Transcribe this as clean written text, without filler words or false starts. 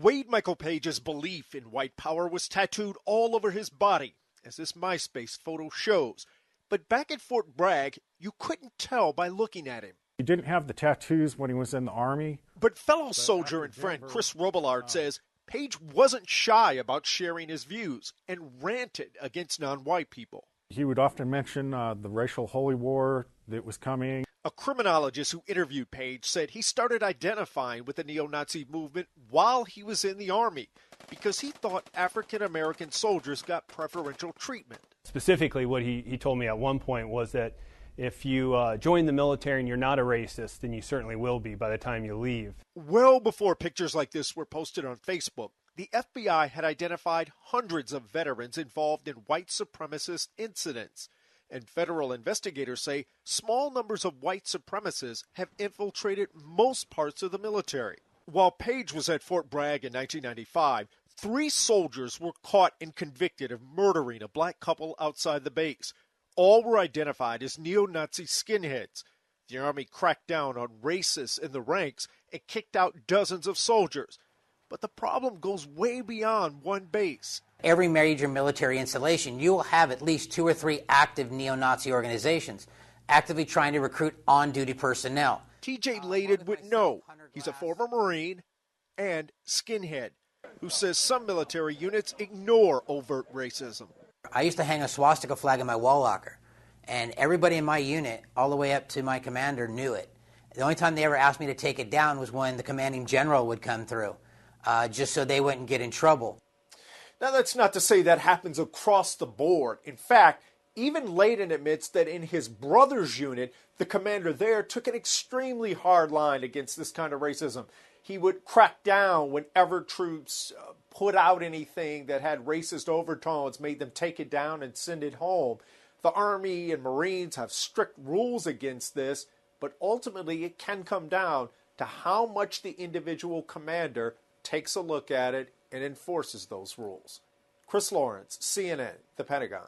Wade Michael Page's belief in white power was tattooed all over his body, as this MySpace photo shows. But back at Fort Bragg, you couldn't tell by looking at him. He didn't have the tattoos when he was in the Army. But fellow soldier and friend Chris Robillard says Page wasn't shy about sharing his views and ranted against non-white people. He would often mention the racial holy war that was coming. A criminologist who interviewed Page said he started identifying with the neo-Nazi movement while he was in the Army because he thought African-American soldiers got preferential treatment. Specifically, what he told me at one point was that if you join the military and you're not a racist, then you certainly will be by the time you leave. Well before pictures like this were posted on Facebook, the FBI had identified hundreds of veterans involved in white supremacist incidents. And federal investigators say small numbers of white supremacists have infiltrated most parts of the military. While Page was at Fort Bragg in 1995, 3 soldiers were caught and convicted of murdering a black couple outside the base. All were identified as neo-Nazi skinheads. The Army cracked down on racists in the ranks and kicked out dozens of soldiers. But the problem goes way beyond one base. Every major military installation, you will have at least 2 or 3 active neo-Nazi organizations actively trying to recruit on-duty personnel. TJ Layden would know. He's a former Marine and skinhead who says some military units ignore overt racism. I used to hang a swastika flag in my wall locker, and everybody in my unit, all the way up to my commander, knew it. The only time they ever asked me to take it down was when the commanding general would come through, just so they wouldn't get in trouble. Now, that's not to say that happens across the board. In fact, even Layden admits that in his brother's unit, the commander there took an extremely hard line against this kind of racism. He would crack down whenever troops put out anything that had racist overtones, made them take it down and send it home. The Army and Marines have strict rules against this, but ultimately it can come down to how much the individual commander takes a look at it and enforces those rules. Chris Lawrence, CNN, The Pentagon.